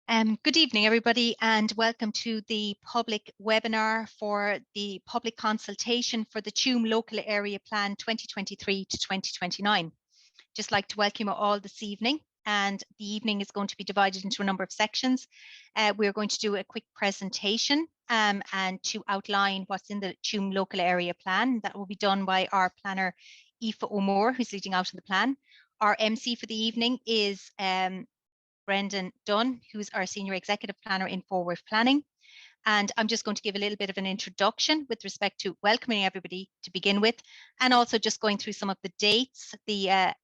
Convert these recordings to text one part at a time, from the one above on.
Good evening, everybody, and welcome to the public webinar for the public consultation for the Tuam Local Area Plan 2023 to 2029. Just like to welcome you all this evening, and the evening is going to be divided into a number of sections. We're going to do a quick presentation and to outline what's in the Tuam Local Area Plan. That will be done by our planner, Aoife O'Moore, who's leading out on the plan. Our MC for the evening is Brendan Dunn, who's our Senior Executive Planner in Forward Planning. And I'm just going to give a little bit of an introduction with respect to welcoming everybody to begin with, and also just going through some of the dates that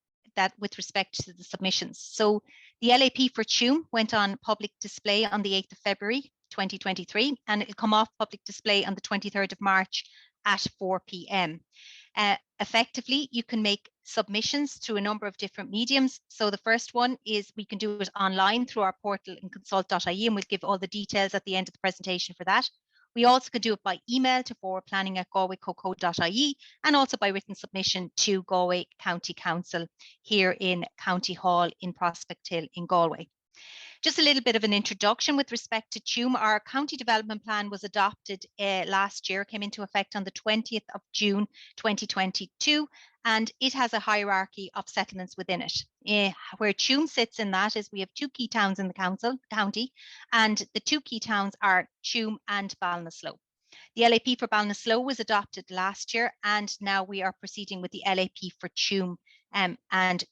with respect to the submissions. So the LAP for Tuam went on public display on the 8th of February 2023, and it'll come off public display on the 23rd of March at 4 p.m. Effectively, you can make submissions through a number of different mediums. So the first one is we can do it online through our portal in consult.ie, and we'll give all the details at the end of the presentation for that. We also could do it by email to forwardplanning@galwaycoco.ie, and also by written submission to Galway County Council here in County Hall in Prospect Hill in Galway. Just a little bit of an introduction with respect to Tuam. Our county development plan was adopted last year, came into effect on the 20th of June 2022, and it has a hierarchy of settlements within it. Where Tuam sits in that is we have two key towns in the county, and the two key towns are Tuam and Ballinasloe. The LAP for Ballinasloe was adopted last year, and now we are proceeding with the LAP for Tuam, and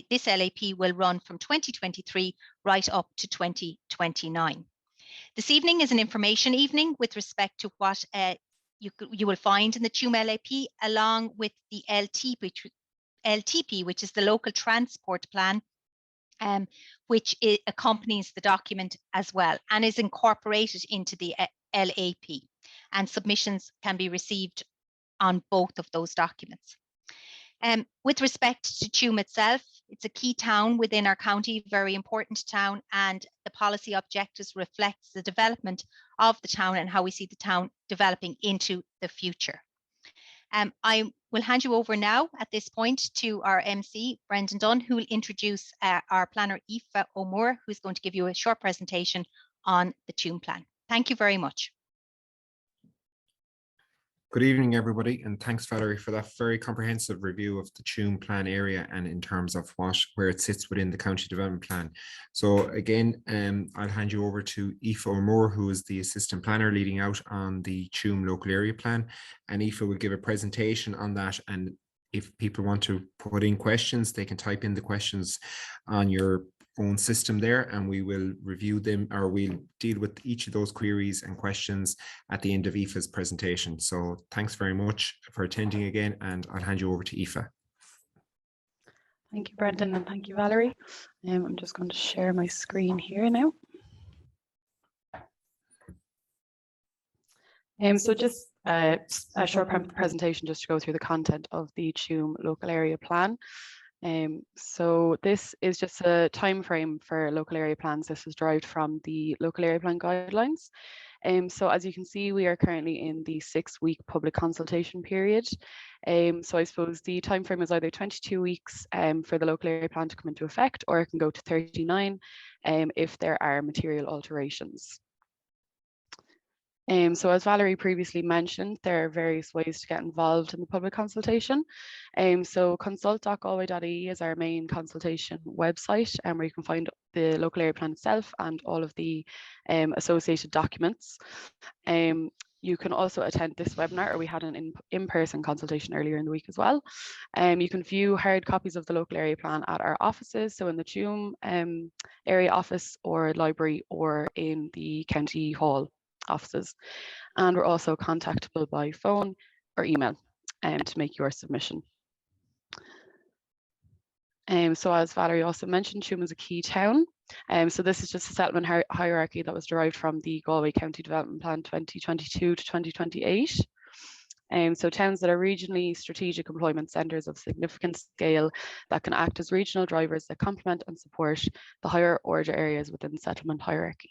this LAP will run from 2023 right up to 2029. This evening is an information evening with respect to what you will find in the Tuam LAP, along with the LTP, which is the Local Transport Plan, which accompanies the document as well and is incorporated into the LAP. And submissions can be received on both of those documents. With respect to Tuam itself, it's a key town within our county, very important town, and the policy objectives reflects the development of the town and how we see the town developing into the future. I will hand you over now at this point to our MC, Brendan Dunn, who will introduce our planner, Aoife O'Moore, who's going to give you a short presentation on the Tuam plan. Thank you very much. Good evening, everybody, and thanks, Valerie, for that very comprehensive review of the Tuam plan area and in terms of where it sits within the county development plan. So again, I'll hand you over to Aoife O'Moore, who is the assistant planner leading out on the Tuam local area plan, and Aoife will give a presentation on that. And if people want to put in questions, they can type in the questions on your own system there, and we will review them, or we'll deal with each of those queries and questions at the end of Aoife's presentation. So thanks very much for attending again, and I'll hand you over to Aoife. Thank you, Brendan, and thank you, Valerie. I'm just going to share my screen here now. So just a short presentation just to go through the content of the Tuam local area plan. So this is just a time frame for local area plans. This was derived from the local area plan guidelines. So as you can see, we are currently in the 6-week public consultation period. So I suppose the time frame is either 22 weeks for the local area plan to come into effect, or it can go to 39 if there are material alterations. So as Valerie previously mentioned, there are various ways to get involved in the public consultation. So consult.galway.ie is our main consultation website, where you can find the local area plan itself and all of the associated documents. You can also attend this webinar, or we had an in-person consultation earlier in the week as well. You can view hard copies of the local area plan at our offices, so in the Tuam area office or library, or in the County Hall offices, and we're also contactable by phone or email to make your submission. So as Valerie also mentioned, Tuam is a key town. So this is just a settlement hierarchy that was derived from the Galway County Development Plan 2022 to 2028. So towns that are regionally strategic employment centres of significant scale that can act as regional drivers that complement and support the higher order areas within the settlement hierarchy.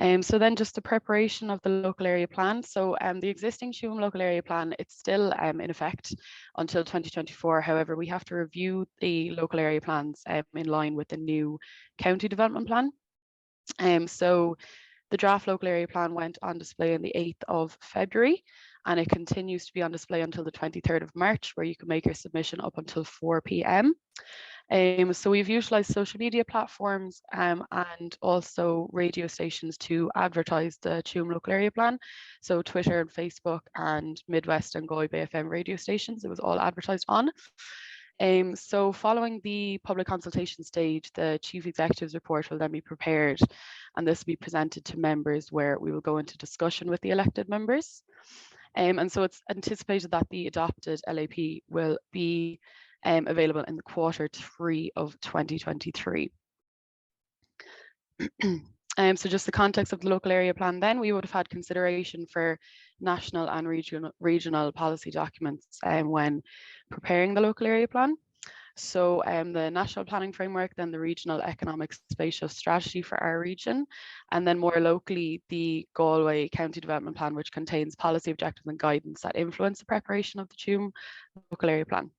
So then just the preparation of the local area plan. So the existing Tuam local area plan, it's still in effect until 2024. However, we have to review the local area plans in line with the new county development plan. So the draft local area plan went on display on the 8th of February, and it continues to be on display until the 23rd of March, where you can make your submission up until 4 p.m. So we've utilised social media platforms and also radio stations to advertise the Tuam local area plan. So Twitter and Facebook and Midwest and Galway Bay FM radio stations, it was all advertised on. So following the public consultation stage, the Chief Executive's report will then be prepared, and this will be presented to members where we will go into discussion with the elected members. And so it's anticipated that the adopted LAP will be available in the Q3 of 2023. So just the context of the local area plan, then we would have had consideration for national and regional policy documents when preparing the local area plan. So the national planning framework, then the regional economic spatial strategy for our region, and then more locally, the Galway County Development Plan, which contains policy objectives and guidance that influence the preparation of the Tuam local area plan.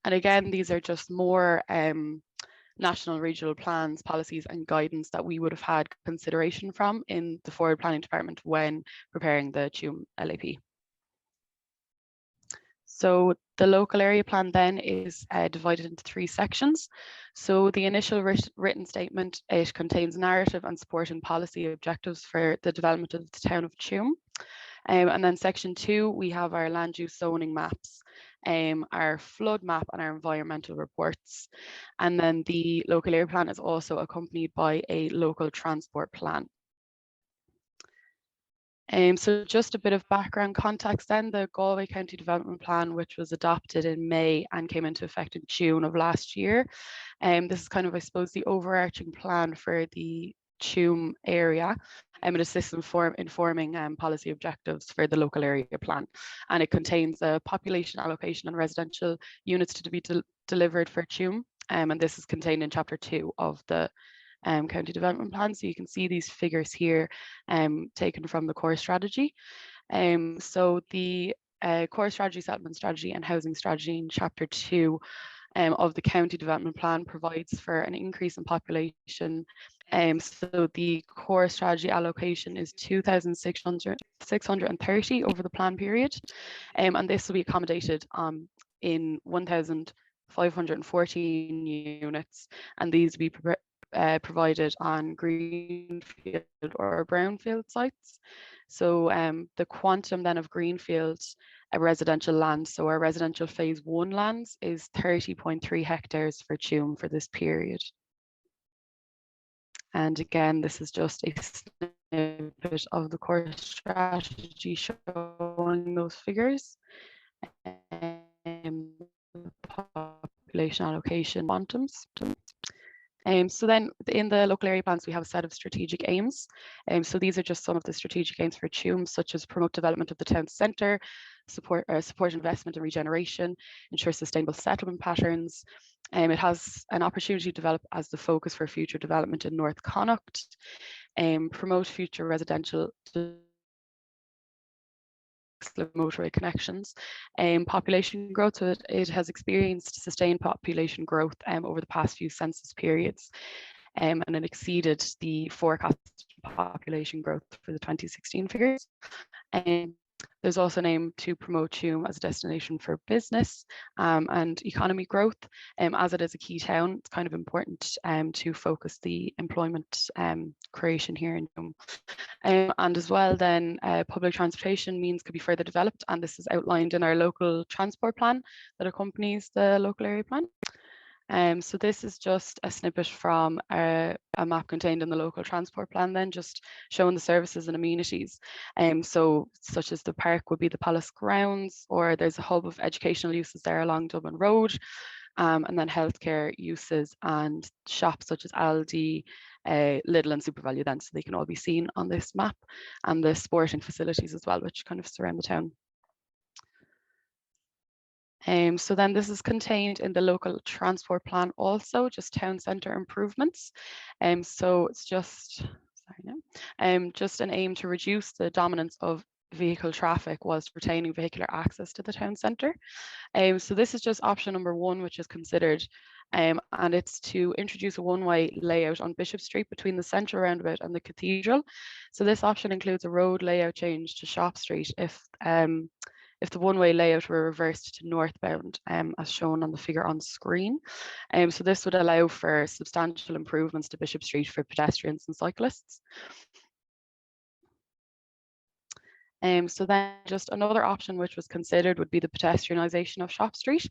And again, these are just more national and regional plans, policies and guidance that we would have had consideration from in the forward planning department when preparing the Tuam LAP. So the local area plan then is divided into 3 sections. So the initial written statement, it contains narrative and supporting policy objectives for the development of the town of Tuam. And then section 2, we have our land use zoning maps, our flood map and our environmental reports. And then the local area plan is also accompanied by a local transport plan. So just a bit of background context then, the Galway County Development Plan, which was adopted in May and came into effect in June of last year. This is kind of, I suppose, the overarching plan for the Tuam area. It assists in informing policy objectives for the local area plan. And it contains a population allocation and residential units to be delivered for Tuam. And this is contained in chapter 2 of the county development plan. So you can see these figures here taken from the core strategy. So the core strategy, settlement strategy and housing strategy in chapter 2 of the county development plan provides for an increase in population. So the core strategy allocation is 2,630 over the plan period. And this will be accommodated in 1,514 units, and these will be provided on greenfield or brownfield sites. So the quantum then of greenfield residential land, so our residential phase 1 lands is 30.3 hectares for Tuam for this period. And again, this is just a snippet of the core strategy showing those figures. Population allocation quantums. So then in the local area plans, we have a set of strategic aims. So these are just some of the strategic aims for Tuam, such as promote development of the town centre, support investment and regeneration, ensure sustainable settlement patterns. It has an opportunity to develop as the focus for future development in North Connacht, promote future residential motorway connections, population growth. So it has experienced sustained population growth over the past few census periods, and it exceeded the forecast population growth for the 2016 figures. There's also an aim to promote Tuam as a destination for business and economy growth. As it is a key town, it's kind of important to focus the employment creation here in Tuam. And as well then public transportation means could be further developed, and this is outlined in our local transport plan that accompanies the local area plan. So this is just a snippet from a map contained in the local transport plan then, just showing the services and amenities. So such as the park would be the Palace grounds, or there's a hub of educational uses there along Dublin Road, and then healthcare uses and shops such as Aldi, Lidl and SuperValu then, so they can all be seen on this map, and the sporting facilities as well, which kind of surround the town. So then this is contained in the local transport plan also, just town centre improvements. So it's just an aim to reduce the dominance of vehicle traffic whilst retaining vehicular access to the town centre. So this is just option number 1, which is considered, and it's to introduce a one-way layout on Bishop Street between the central roundabout and the cathedral. So this option includes a road layout change to Shop Street if the one-way layout were reversed to northbound, as shown on the figure on screen. So this would allow for substantial improvements to Bishop Street for pedestrians and cyclists. So then just another option which was considered would be the pedestrianisation of Shop Street.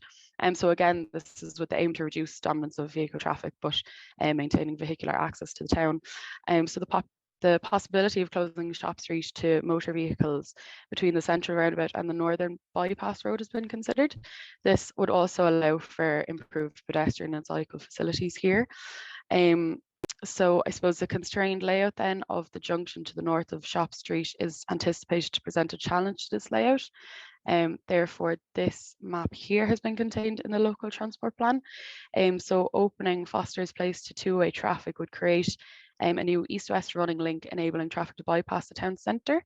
So again, this is with the aim to reduce dominance of vehicle traffic, but maintaining vehicular access to the town. So the possibility of closing Shop Street to motor vehicles between the central roundabout and the northern bypass road has been considered. This would also allow for improved pedestrian and cycle facilities here. So I suppose the constrained layout then of the junction to the north of Shop Street is anticipated to present a challenge to this layout. Therefore, this map here has been contained in the local transport plan. So opening Foster's Place to two-way traffic would create a new east-west running link enabling traffic to bypass the town centre.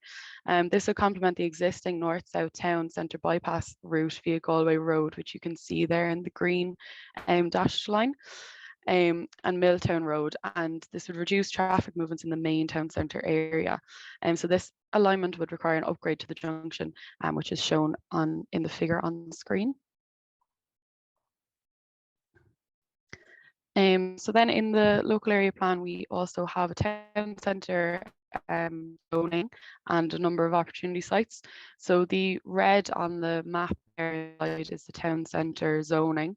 This would complement the existing north-south town centre bypass route via Galway Road, which you can see there in the green dashed line. And Milltown Road, and this would reduce traffic movements in the main town centre area. So this alignment would require an upgrade to the junction, which is shown in the figure on the screen. So then in the local area plan, we also have a town centre zoning and a number of opportunity sites. So the red on the map there is the town centre zoning.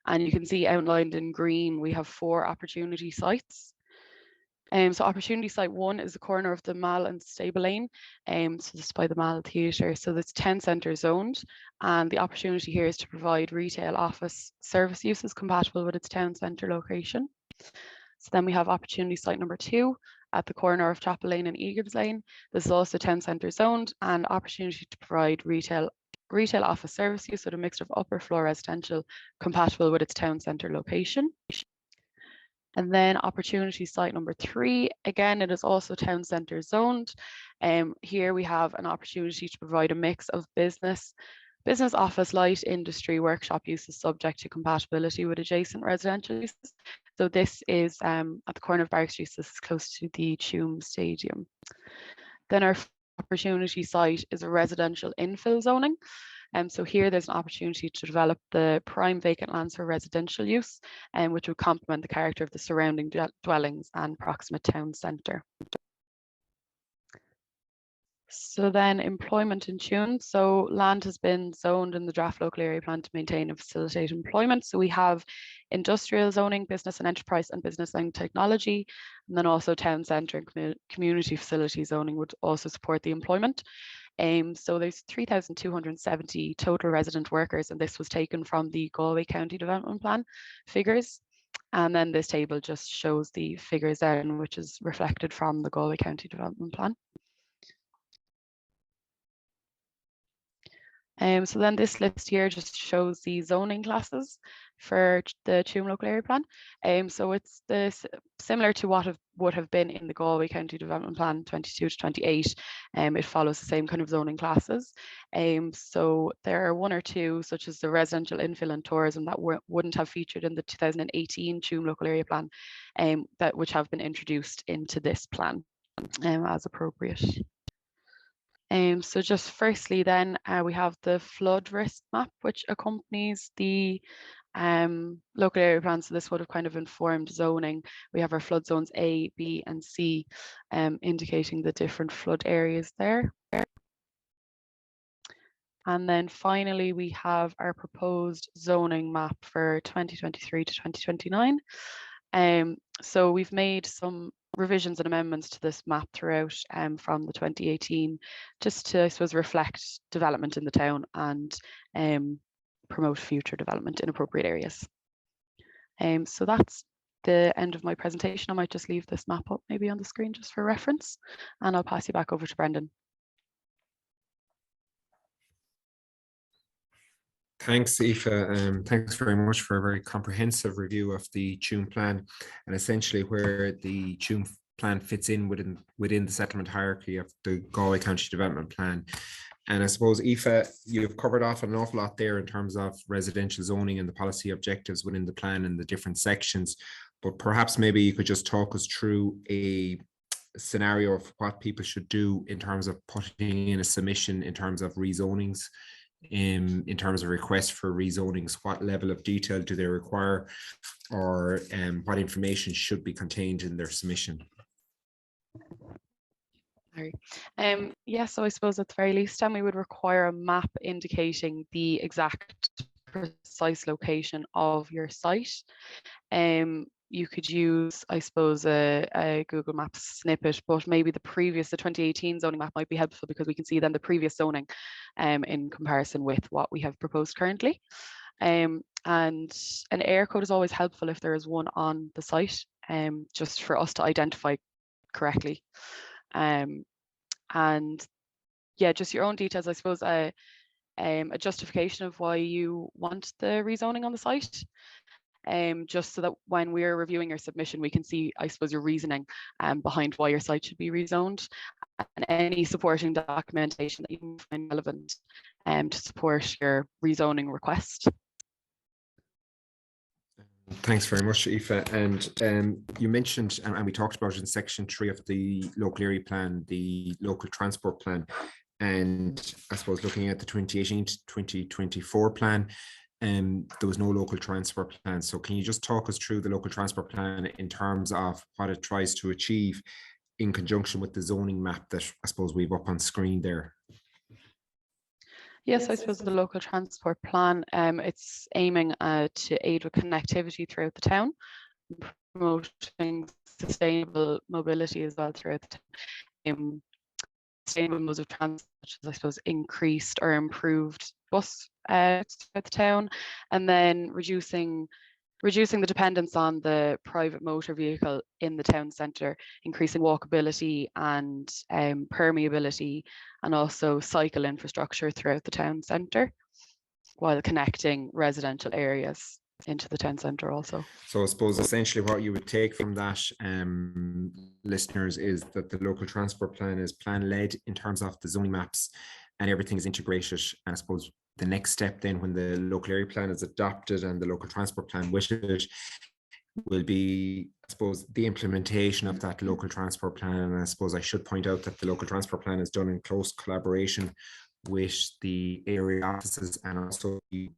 And you can see outlined in green, we have 4 opportunity sites. So opportunity site 1 is the corner of the Mall and Stable Lane, so just by the Mall Theatre. So that's town centre zoned, and the opportunity here is to provide retail office service uses compatible with its town centre location. So then we have opportunity site number 2 at the corner of Chapel Lane and Eagles Lane. This is also town centre zoned and opportunity to provide retail office service use with a mixture of upper floor residential compatible with its town centre location. And then opportunity site number 3, again, it is also town centre zoned. Here we have an opportunity to provide a mix of business, office, light industry, workshop uses subject to compatibility with adjacent residential uses. So this is at the corner of Barrack Street, this is close to the Tuam Stadium. Then our opportunity site is a residential infill zoning. So here there's an opportunity to develop the prime vacant lands for residential use, which would complement the character of the surrounding dwellings and proximate town centre. So then employment in Tuam. So land has been zoned in the draft local area plan to maintain and facilitate employment. So we have industrial zoning, business and enterprise and business and technology, and then also town centre and community facility zoning would also support the employment. So there's 3,270 total resident workers, and this was taken from the Galway County Development Plan figures. And then this table just shows the figures then, which is reflected from the Galway County Development Plan. So then this list here just shows the zoning classes for the Tuam local area plan. So it's similar to what would have been in the Galway County Development Plan 22 to 28. It follows the same kind of zoning classes. So there are 1 or 2, such as the residential infill and tourism, that wouldn't have featured in the 2018 Tuam local area plan, which have been introduced into this plan as appropriate. So just firstly then, we have the flood risk map, which accompanies the local area plan. So this would have kind of informed zoning. We have our flood zones A, B and C, indicating the different flood areas there. And then finally, we have our proposed zoning map for 2023 to 2029. So we've made some revisions and amendments to this map throughout from the 2018, just to, I suppose, reflect development in the town and promote future development in appropriate areas. So that's the end of my presentation. I might just leave this map up maybe on the screen just for reference, and I'll pass you back over to Brendan. Thanks, Aoife. Thanks very much for a very comprehensive review of the Tuam plan and essentially where the Tuam plan fits in within the settlement hierarchy of the Galway County Development Plan. And I suppose, Aoife, you've covered off an awful lot there in terms of residential zoning and the policy objectives within the plan and the different sections. But perhaps maybe you could just talk us through a scenario of what people should do in terms of putting in a submission in terms of rezonings, in terms of requests for rezonings. What level of detail do they require, or what information should be contained in their submission? Yeah, so I suppose at the very least, we would require a map indicating the exact precise location of your site. You could use, I suppose, a Google Maps snippet, but maybe the 2018 zoning map might be helpful because we can see then the previous zoning in comparison with what we have proposed currently. And an area code is always helpful if there is one on the site, just for us to identify correctly. And yeah, just your own details, I suppose, a justification of why you want the rezoning on the site, just so that when we're reviewing your submission, we can see, I suppose, your reasoning behind why your site should be rezoned, and any supporting documentation that you find relevant to support your rezoning request. Thanks very much, Aoife. And you mentioned, and we talked about in section 3 of the local area plan, the local transport plan. And I suppose looking at the 2018 to 2024 plan, there was no local transport plan. So can you just talk us through the local transport plan in terms of what it tries to achieve in conjunction with the zoning map that I suppose we've up on screen there? Yes, I suppose the local transport plan, it's aiming to aid with connectivity throughout the town, promoting sustainable mobility as well throughout the town. Sustainable modes of transport, such as, I suppose, increased or improved bus throughout the town, and then reducing the dependence on the private motor vehicle in the town centre, increasing walkability and permeability, and also cycle infrastructure throughout the town centre, while connecting residential areas into the town centre also. So I suppose essentially what you would take from that, listeners, is that the local transport plan is plan-led in terms of the zoning maps and everything is integrated. And I suppose the next step then, when the local area plan is adopted and the local transport plan with it, will be, I suppose, the implementation of that local transport plan. And I suppose I should point out that the local transport plan is done in close collaboration with the area offices and also the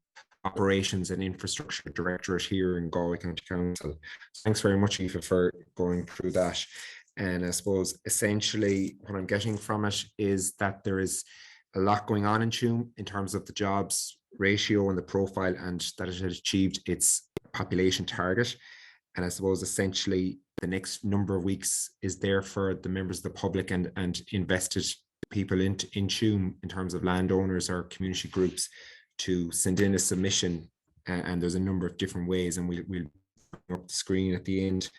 operations and infrastructure directorate here in Galway County Council. Thanks very much, Aoife, for going through that. And I suppose essentially what I'm getting from it is that there is a lot going on in Tuam in terms of the jobs ratio and the profile, and that it has achieved its population target. And I suppose essentially the next number of weeks is there for the members of the public and invested people in Tuam in terms of landowners or community groups to send in a submission. And there's a number of different ways, and we'll bring up the screen at the end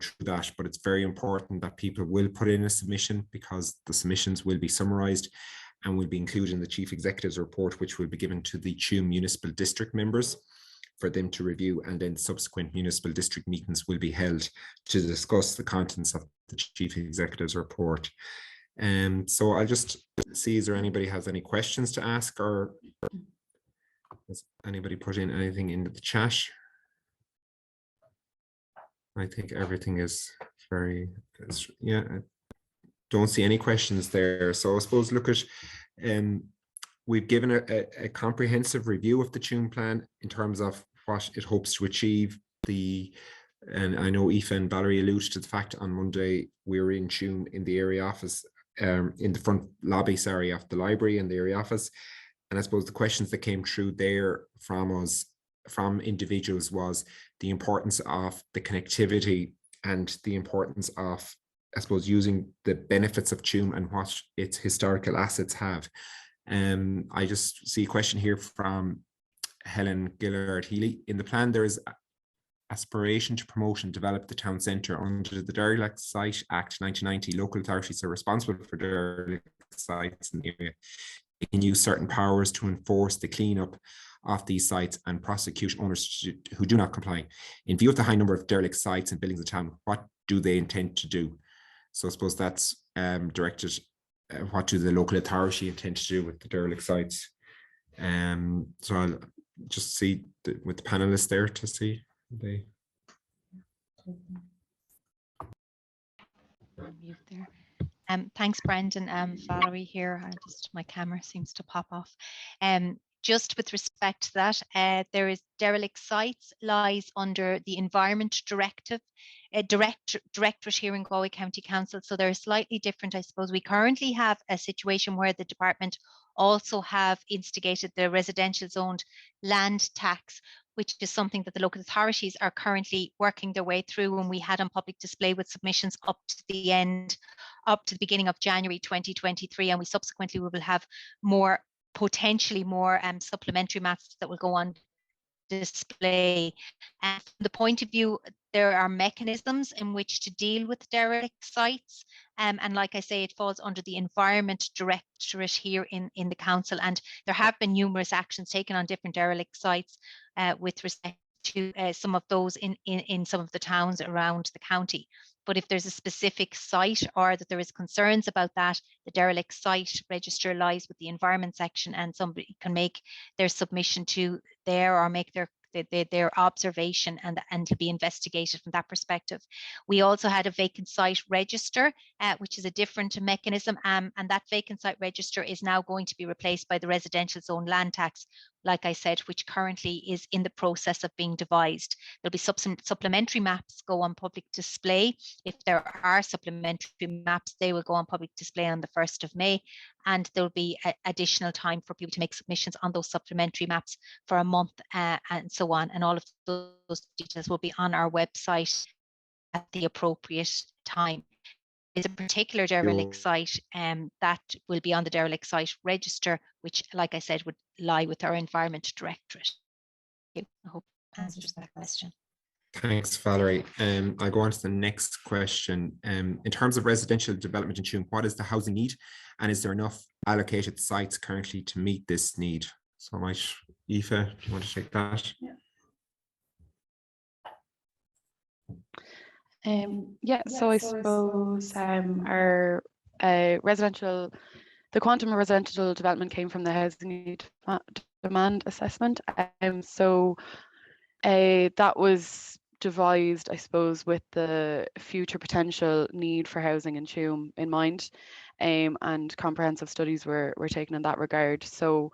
through that. But it's very important that people will put in a submission, because the submissions will be summarised and will be included in the Chief Executive's report, which will be given to the Tuam Municipal District members for them to review, and then subsequent municipal district meetings will be held to discuss the contents of the Chief Executive's report. So I'll just see, is there anybody has any questions to ask, or has anybody put in anything into the chat? I think everything is very, yeah, I don't see any questions there. So I suppose, look at, we've given a comprehensive review of the Tuam plan in terms of what it hopes to achieve. And I know Aoife and Valerie alluded to the fact on Monday we were in Tuam in the area office, in the front lobby, sorry, of the library in the area office. And I suppose the questions that came through there from us, from individuals, was the importance of the connectivity and the importance of, I suppose, using the benefits of Tuam and what its historical assets have. I just see a question here from Helen Gillard Healy. In the plan, there is aspiration to promote and develop the town centre under the Derelict Site Act 1990. Local authorities are responsible for derelict sites in the area. They can use certain powers to enforce the cleanup of these sites and prosecute owners who do not comply. In view of the high number of derelict sites and buildings in town, what do they intend to do? So I suppose that's directed, what do the local authority intend to do with the derelict sites? So I'll just see with the panelists there to see they. Mute there. Thanks, Brendan. Valerie here. My camera seems to pop off. Just with respect to that, there is derelict sites lies under the Environment Directive, Directorate here in Galway County Council. So they're slightly different, I suppose. We currently have a situation where the department also have instigated the residential zoned land tax, which is something that the local authorities are currently working their way through, and we had on public display with submissions up to the beginning of January 2023, and we subsequently will have potentially more supplementary maps that will go on display. And from the point of view, there are mechanisms in which to deal with derelict sites. And like I say, it falls under the Environment Directorate here in the council. And there have been numerous actions taken on different derelict sites with respect to some of those in some of the towns around the county. But if there's a specific site or that there is concerns about that, the derelict site register lies with the environment section, and somebody can make their submission to there or make their observation, and to be investigated from that perspective. We also had a vacant site register, which is a different mechanism, and that vacant site register is now going to be replaced by the residential zone land tax, like I said, which currently is in the process of being devised. There'll be supplementary maps go on public display. If there are supplementary maps, they will go on public display on the 1st of May, and there will be additional time for people to make submissions on those supplementary maps for a month, and so on. And all of those details will be on our website at the appropriate time. There's a particular derelict site that will be on the derelict site register, which, like I said, would lie with our Environment Directorate. I hope that answers that question. Thanks, Valerie. I'll go on to the next question. In terms of residential development in Tuam, what is the housing need, and is there enough allocated sites currently to meet this need? So, Aoife, do you want to take that? Yeah. So I suppose our residential, the quantum of residential development came from the housing need demand assessment. So that was devised, I suppose, with the future potential need for housing in Tuam in mind, and comprehensive studies were taken in that regard. So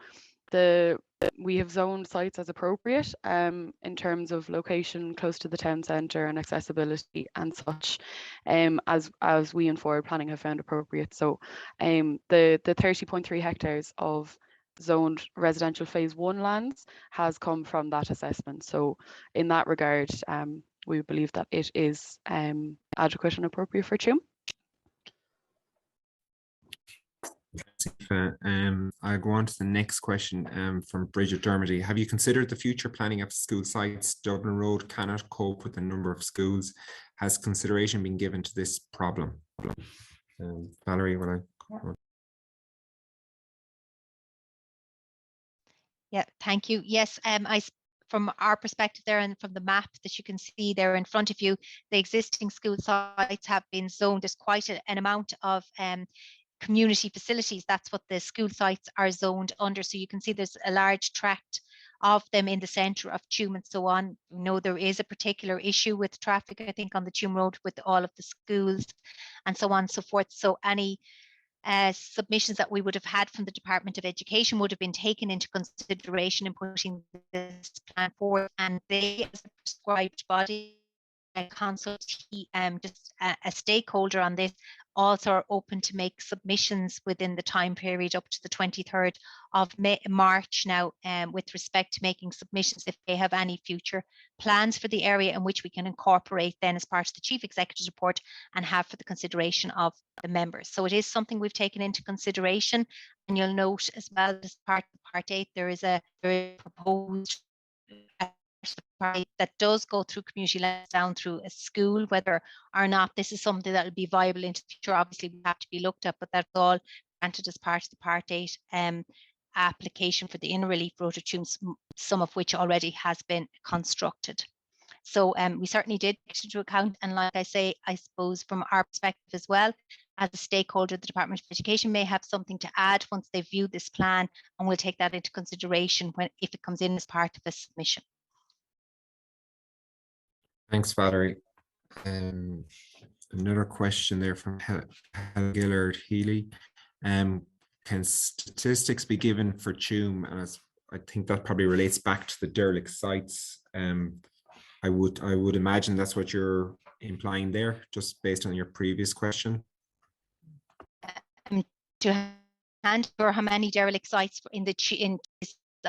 we have zoned sites as appropriate in terms of location close to the town centre and accessibility and such, as we in forward planning have found appropriate. So the 30.3 hectares of zoned residential phase 1 lands has come from that assessment. So in that regard, we believe that it is adequate and appropriate for Tuam. I'll go on to the next question from Bridget Dermody. Have you considered the future planning of school sites? Dublin Road cannot cope with the number of schools. Has consideration been given to this problem? Valerie, will I? Yeah, thank you. Yes, from our perspective there, and from the map that you can see there in front of you, the existing school sites have been zoned. There's quite an amount of community facilities. That's what the school sites are zoned under. So you can see there's a large tract of them in the centre of Tuam and so on. We know there is a particular issue with traffic, I think, on the Tuam Road with all of the schools and so on and so forth. So any submissions that we would have had from the Department of Education would have been taken into consideration in putting this plan forward, and they, as a prescribed body, just a stakeholder on this, also are open to make submissions within the time period up to the 23rd of March now, with respect to making submissions if they have any future plans for the area in which we can incorporate then as part of the Chief Executive's report and have for the consideration of the members. So it is something we've taken into consideration, and you'll note as well as part of Part 8 there is a proposed that does go through community lands down through a school. Whether or not this is something that will be viable into the future, obviously we have to be looked at, but that's all granted as part of the Part 8 application for the inner relief road to Tuam, some of which already has been constructed. So we certainly did take into account, and like I say, I suppose from our perspective as well, as a stakeholder, the Department of Education may have something to add once they view this plan, and we'll take that into consideration if it comes in as part of a submission. Thanks, Valerie. Another question there from Helen Gillard Healy. Can statistics be given for Tuam? And I think that probably relates back to the derelict sites. I would imagine that's what you're implying there, just based on your previous question. To hand for how many derelict sites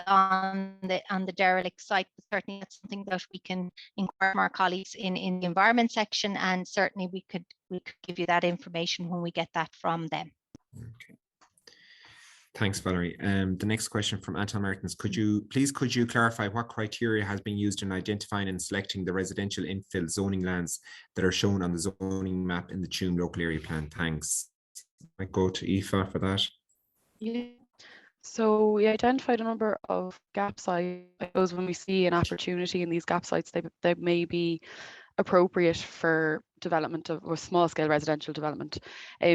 on the derelict site, but certainly that's something that we can inquire from our colleagues in the environment section, and certainly we could give you that information when we get that from them. Okay. Thanks, Valerie. The next question from Anton Martins. Could you clarify what criteria has been used in identifying and selecting the residential infill zoning lands that are shown on the zoning map in the Tuam local area plan? Thanks. I go to Aoife for that. Yeah. So we identified a number of gap sites. I suppose when we see an opportunity in these gap sites, they may be appropriate for development of or small scale residential development.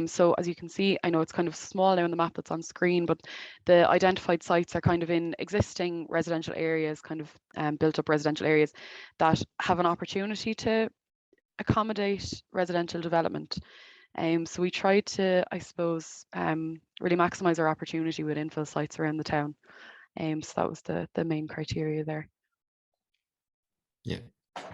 So as you can see, I know it's kind of small now on the map that's on screen, but the identified sites are kind of in existing residential areas, kind of built up residential areas that have an opportunity to accommodate residential development. So we tried to, I suppose, really maximise our opportunity with infill sites around the town. So that was the main criteria there. Yeah,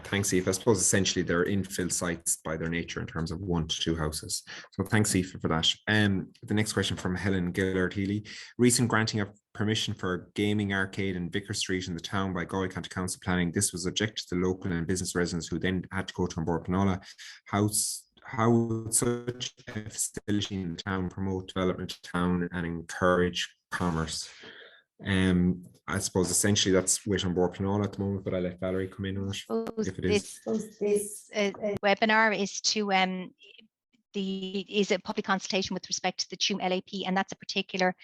thanks, Aoife. I suppose essentially they're infill sites by their nature in terms of 1 to 2 houses. So thanks, Aoife, for that. The next question from Helen Gillard Healy. Recent granting of permission for a gaming arcade in Vicar Street in the town by Galway County Council planning. This was objected to the local and business residents who then had to go to Bord Pleanála. How would such a facility in the town promote development of town and encourage commerce? I suppose essentially that's with Bord Pleanála at the moment, but I'll let Valerie come in on it if it is. This webinar is to is a public consultation with respect to the Tuam LAP, and that's a particular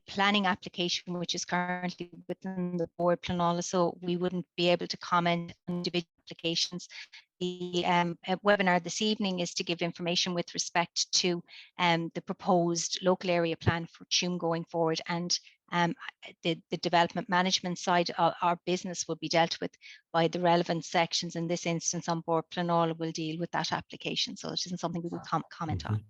planning application which is currently within the Bord Pleanála, so we wouldn't be able to comment on individual applications. The webinar this evening is to give information with respect to the proposed local area plan for Tuam going forward, and the development management side of our business will be dealt with by the relevant sections. In this instance, on Bord Pleanála will deal with that application, so it isn't something we will comment on.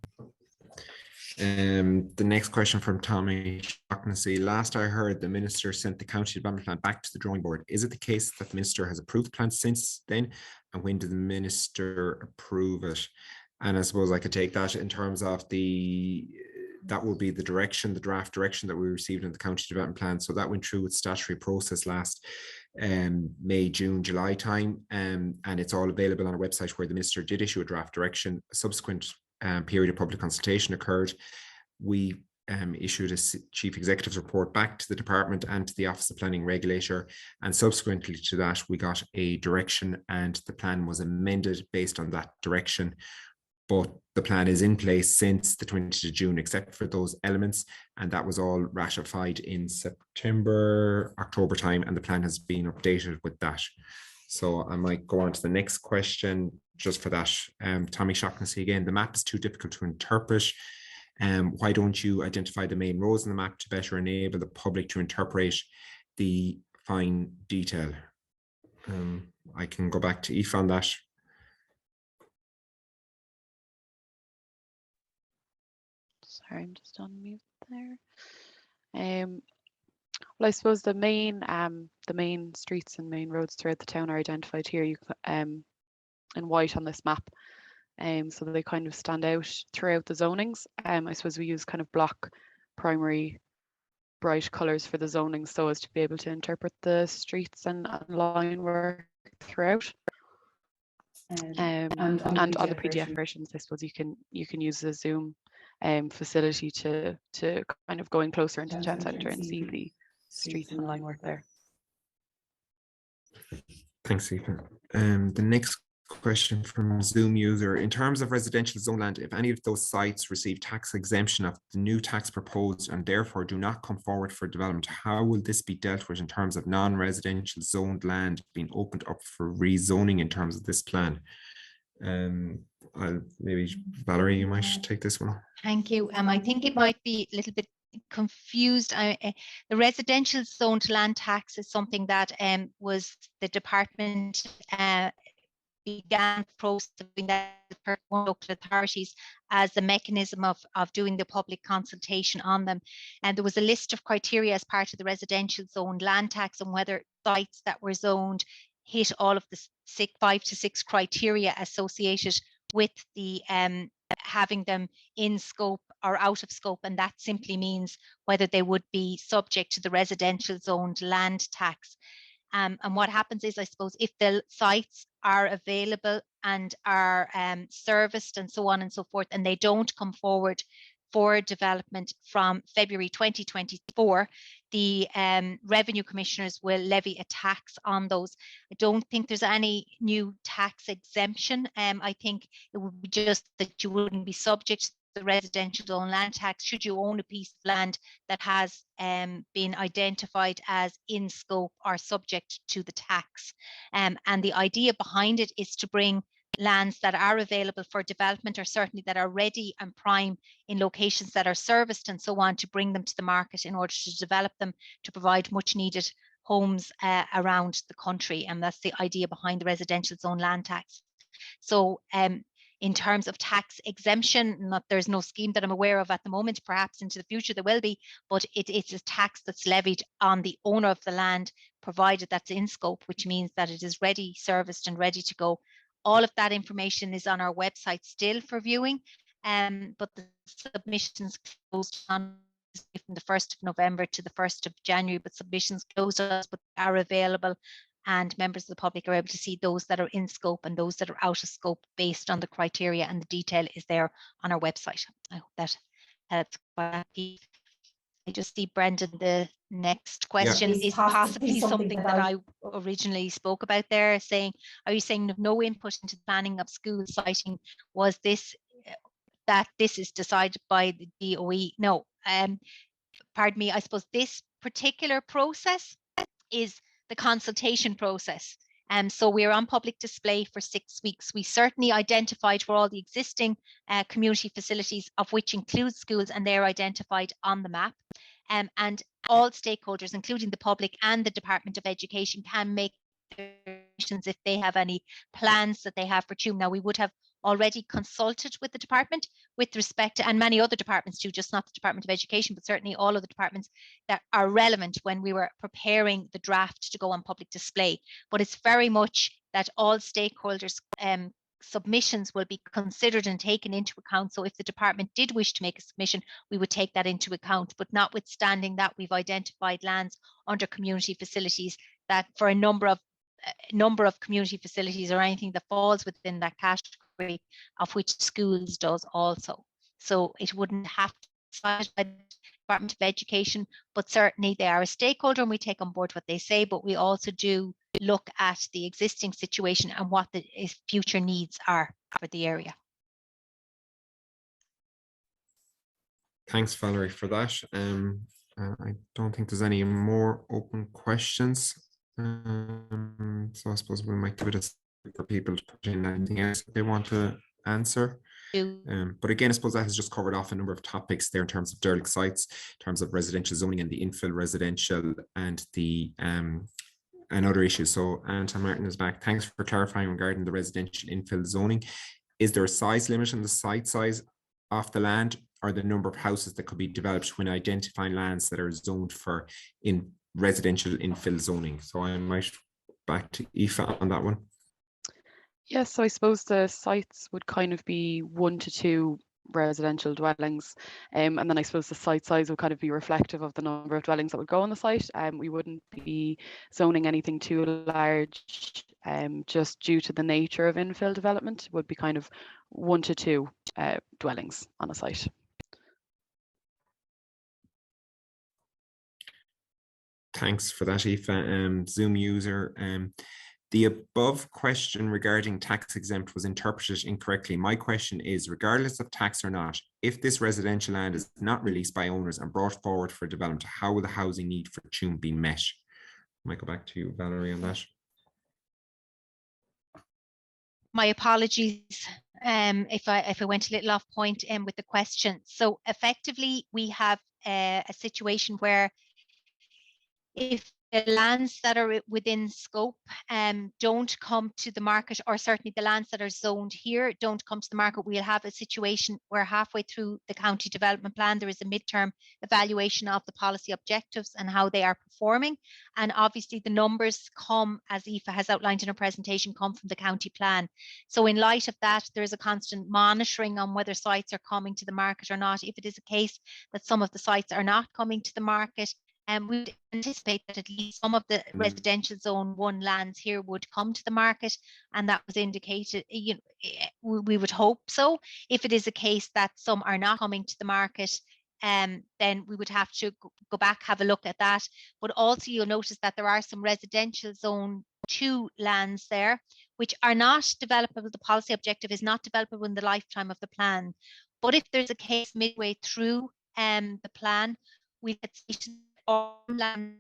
The next question from Tommy Shaughnessy. Last I heard, the minister sent the county development plan back to the drawing board. Is it the case that the minister has approved the plan since then? And when did the minister approve it? And I suppose I could take that in terms of that will be the direction, the draft direction that we received in the county development plan. So that went through its statutory process last May, June, July time. And it's all available on our website, where the minister did issue a draft direction. A subsequent period of public consultation occurred. We issued a chief executive's report back to the department and to the Office of Planning Regulator, and subsequently to that we got a direction and the plan was amended based on that direction. But the plan is in place since the 20th of June, except for those elements, and that was all ratified in September, October time, and the plan has been updated with that. So I might go on to the next question just for that. Tommy Shaughnessy again, the map is too difficult to interpret. Why don't you identify the main roads in the map to better enable the public to interpret the fine detail? I can go back to Aoife on that. Sorry, I'm just on mute there. Well, I suppose the main streets and main roads throughout the town are identified here. In white on this map. So they kind of stand out throughout the zonings. I suppose we use kind of block primary bright colours for the zoning so as to be able to interpret the streets and line work throughout. And on the PDF versions, I suppose you can use the Zoom facility to kind of go in closer into the town centre and see the streets and line work there. Thanks, Aoife. The next Question from Zoom user. In terms of residential zone land, if any of those sites receive tax exemption of the new tax proposed and therefore do not come forward for development, how will this be dealt with in terms of non-residential zoned land being opened up for rezoning in terms of this plan? Maybe Valerie, you might take this one. Thank you. I think it might be a little bit confused. The residential zoned land tax is something that was the department began processing that for local authorities as the mechanism of doing the public consultation on them. And there was a list of criteria as part of the residential zoned land tax on whether sites that were zoned hit all of the 5 to 6 criteria associated with the having them in scope or out of scope, and that simply means whether they would be subject to the residential zoned land tax. And what happens is, I suppose, if the sites are available and are serviced and so on and so forth, and they don't come forward for development from February 2024, the revenue commissioners will levy a tax on those. I don't think there's any new tax exemption. I think it would be just that you wouldn't be subject to the residential zone land tax should you own a piece of land that has been identified as in scope or subject to the tax. And the idea behind it is to bring lands that are available for development, or certainly that are ready and prime in locations that are serviced and so on, to bring them to the market in order to develop them, to provide much needed homes around the country. And that's the idea behind the residential zone land tax. So in terms of tax exemption, there's no scheme that I'm aware of at the moment. Perhaps into the future there will be, but it's a tax that's levied on the owner of the land, provided that's in scope, which means that it is ready, serviced and ready to go. All of that information is on our website still for viewing, but the submissions closed on from the 1st of November to the 1st of January, but submissions closed on us, but are available, and members of the public are able to see those that are in scope and those that are out of scope based on the criteria, and the detail is there on our website. I hope that helps. I just see, Brendan, the next question is possibly something that I originally spoke about there, saying, are you saying no input into the planning of school siting? Was this that this is decided by the DOE? No, pardon me, I suppose this particular process is the consultation process. So we're on public display for 6 weeks. We certainly identified for all the existing community facilities, of which includes schools, and they're identified on the map. And all stakeholders, including the public and the Department of Education, can make decisions if they have any plans that they have for Tuam. Now, we would have already consulted with the department with respect to, and many other departments too, just not the Department of Education, but certainly all of the departments that are relevant when we were preparing the draft to go on public display. But it's very much that all stakeholders' submissions will be considered and taken into account. So if the department did wish to make a submission, we would take that into account. But notwithstanding that, we've identified lands under community facilities that, for a number of community facilities or anything that falls within that category, of which schools does also. So it wouldn't have to be decided by the Department of Education, but certainly they are a stakeholder and we take on board what they say, but we also do look at the existing situation and what the future needs are for the area. Thanks, Valerie, for that. I don't think there's any more open questions. So I suppose we might give it a for people to put in anything else they want to answer. But again, I suppose that has just covered off a number of topics there in terms of derelict sites, in terms of residential zoning and the infill residential and the and other issues. So Anton Martin is back. Thanks for clarifying regarding the residential infill zoning. Is there a size limit on the site size of the land, or the number of houses that could be developed when identifying lands that are zoned for in residential infill zoning? So I might back to Aoife on that one. Yes, so I suppose the sites would kind of be 1 to 2 residential dwellings, and then I suppose the site size would kind of be reflective of the number of dwellings that would go on the site. We wouldn't be zoning anything too large, just due to the nature of infill development. It would be kind of 1 to 2 dwellings on a site. Thanks for that, Aoife. Zoom user, The above question regarding tax exempt was interpreted incorrectly. My question is, regardless of tax or not, if this residential land is not released by owners and brought forward for development, how will the housing need for Tuam be met? I might go back to you, Valerie, on that. My apologies if I went a little off point with the question. So effectively, we have a situation where if the lands that are within scope don't come to the market, or certainly the lands that are zoned here don't come to the market, we'll have a situation where halfway through the county development plan, there is a midterm evaluation of the policy objectives and how they are performing. And obviously the numbers come, as Aoife has outlined in her presentation, come from the county plan. So in light of that, there is a constant monitoring on whether sites are coming to the market or not. If it is a case that some of the sites are not coming to the market, and we would anticipate that at least some of the residential zone 1 lands here would come to the market, and that was indicated, you know, we would hope so. If it is a case that some are not coming to the market, then we would have to go back, have a look at that. But also you'll notice that there are some residential zone 2 lands there, which are not developable. The policy objective is not developable in the lifetime of the plan. But if there's a case midway through the plan, we could see land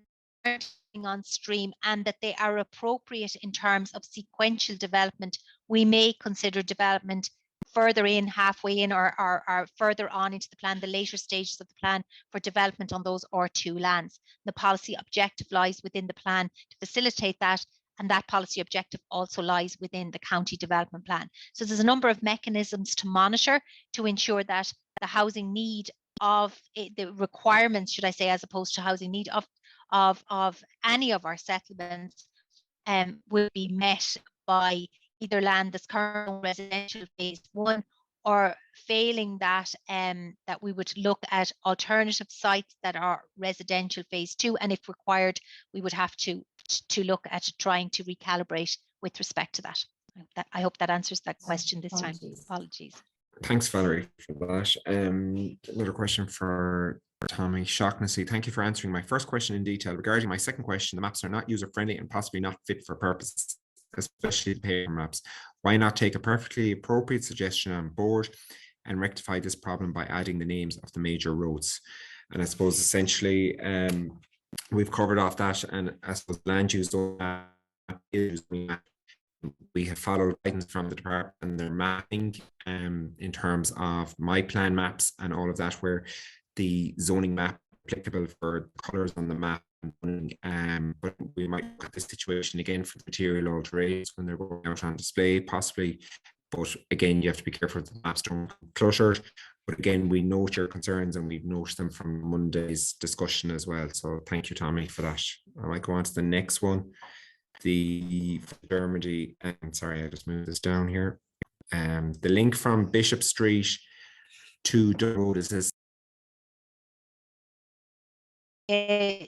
on stream and that they are appropriate in terms of sequential development, we may consider development further in, halfway in, or further on into the plan, the later stages of the plan, for development on those R2 lands. The policy objective lies within the plan to facilitate that, and that policy objective also lies within the county development plan. So there's a number of mechanisms to monitor to ensure that the housing need of the requirements, should I say, as opposed to housing need of any of our settlements will be met by either land that's currently residential phase 1, or failing that, that we would look at alternative sites that are residential phase 2, and if required, we would have to look at trying to recalibrate with respect to that. I hope that answers that question this time. Apologies. Thanks, Valerie, for that. Another question for Tommy Shaughnessy. Thank you for answering my first question in detail. Regarding my second question, the maps are not user-friendly and possibly not fit for purpose, especially the paper maps. Why not take a perfectly appropriate suggestion on board and rectify this problem by adding the names of the major roads? And I suppose essentially we've covered off that, and I suppose land use is we have followed guidance from the department and their mapping in terms of my plan maps and all of that, where the zoning map applicable for colours on the map. But we might look at this situation again for the material alterations when they're going out on display, possibly. But again, you have to be careful that the maps don't come cluttered. But again, we note your concerns and we've noted them from Monday's discussion as well. So thank you, Tommy, for that. I might go on to the next one. The Dermody, sorry, I just moved this down here. The link from Bishop Street to the road is this. There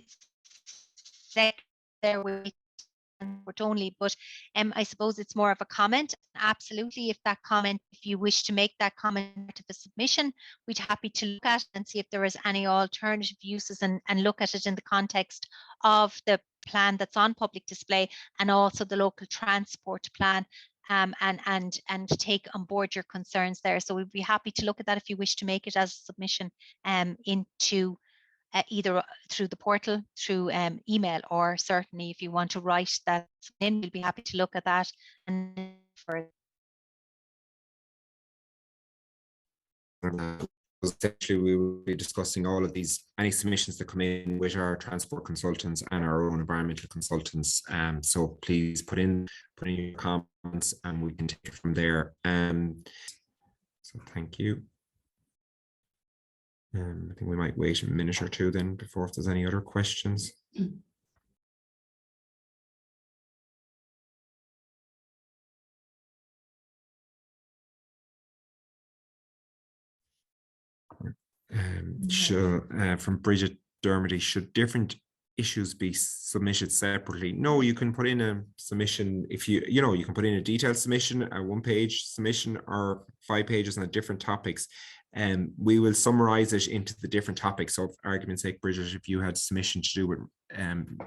we only, but I suppose it's more of a comment. Absolutely, if you wish to make that comment to the submission, we'd happy to look at and see if there is any alternative uses and look at it in the context of the plan that's on public display and also the local transport plan, and take on board your concerns there. So we'd be happy to look at that if you wish to make it as a submission into either through the portal, through email, or certainly if you want to write that in, we'll be happy to look at that. And for essentially, we will be discussing all of these, any submissions that come in with our transport consultants and our own environmental consultants. So please put in your comments and we can take it from there. So thank you. I think we might wait a minute or two then before if there's any other questions. From Bridget Dermody, should different issues be submitted separately? No, you can put in a submission if you can put in a detailed submission, a 1-page submission, or 5 pages on different topics. We will summarize it into the different topics. So, for argument's sake, Bridget, if you had submission to do with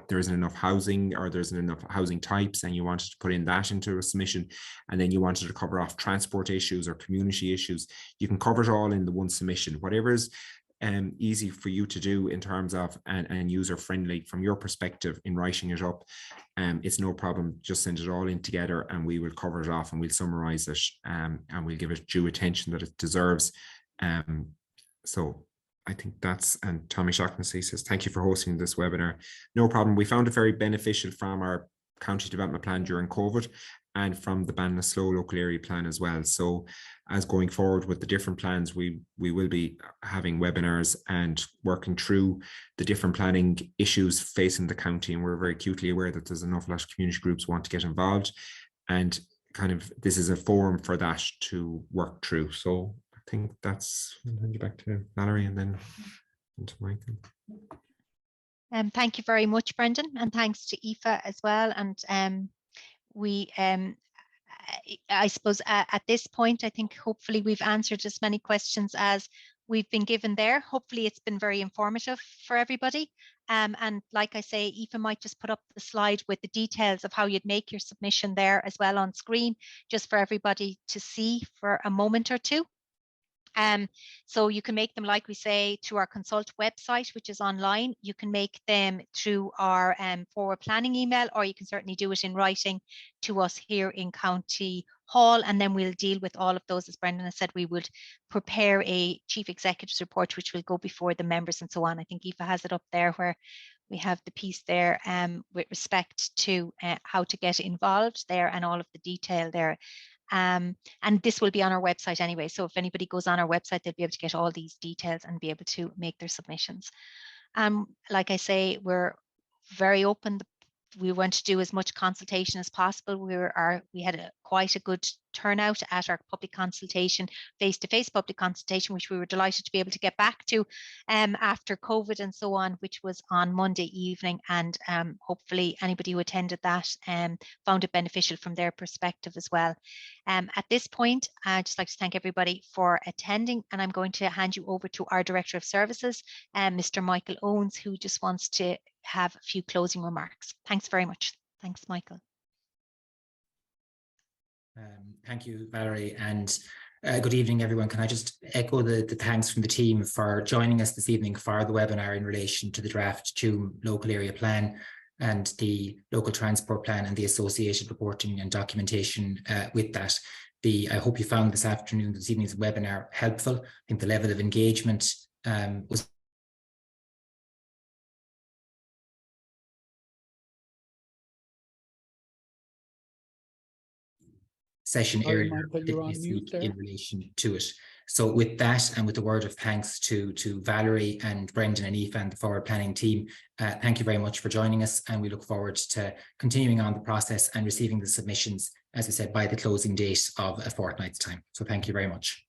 there isn't enough housing, or there isn't enough housing types, and you wanted to put in that into a submission, and then you wanted to cover off transport issues or community issues, you can cover it all in the one submission. Whatever is easy for you to do in terms of and user friendly from your perspective in writing it up, it's no problem. Just send it all in together and we will cover it off and we'll summarize it, and we'll give it due attention that it deserves. So I think that's, and Tommy Shaughnessy says, thank you for hosting this webinar. No problem. We found it very beneficial from our county development plan during COVID and from the Ballinasloe local area plan as well. So as going forward with the different plans, we will be having webinars and working through the different planning issues facing the county. And we're very acutely aware that there's an awful lot of community groups want to get involved, and kind of this is a forum for that to work through. So I think that's, I'll hand you back to Valerie and then to Michael. Thank you very much, Brendan, and thanks to Aoife as well. And I suppose at this point, I think hopefully we've answered as many questions as we've been given there. Hopefully it's been very informative for everybody. And like I say, Aoife might just put up the slide with the details of how you'd make your submission there as well on screen, just for everybody to see for a moment or two. So you can make them, like we say, through our Consult website, which is online. You can make them through our forward planning email, or you can certainly do it in writing to us here in County Hall, and then we'll deal with all of those. As Brendan has said, we would prepare a Chief Executive's report, which will go before the members and so on. I think Aoife has it up there where we have the piece there with respect to how to get involved there and all of the detail there. And this will be on our website anyway. So if anybody goes on our website, they'll be able to get all these details and be able to make their submissions. Like I say, we're very open. We want to do as much consultation as possible. We had quite a good turnout at our public consultation, face-to-face public consultation, which we were delighted to be able to get back to after COVID and so on, which was on Monday evening. And hopefully anybody who attended that found it beneficial from their perspective as well. At this point, I'd just like to thank everybody for attending, and I'm going to hand you over to our Director of Services, Mr. Michael Owens, who just wants to have a few closing remarks. Thanks very much. Thanks, Michael. Thank you, Valerie, and good evening, everyone. Can I just echo the thanks from the team for joining us this evening for the webinar in relation to the draft Tuam local area plan and the local transport plan and the associated reporting and documentation with that. I hope you found this evening's webinar helpful. I think the level of engagement was session earlier this week in relation to it. So with that, and with the word of thanks to Valerie and Brendan and Aoife and the forward planning team, thank you very much for joining us, and we look forward to continuing on the process and receiving the submissions, as I said, by the closing date of a fortnight's time. So thank you very much.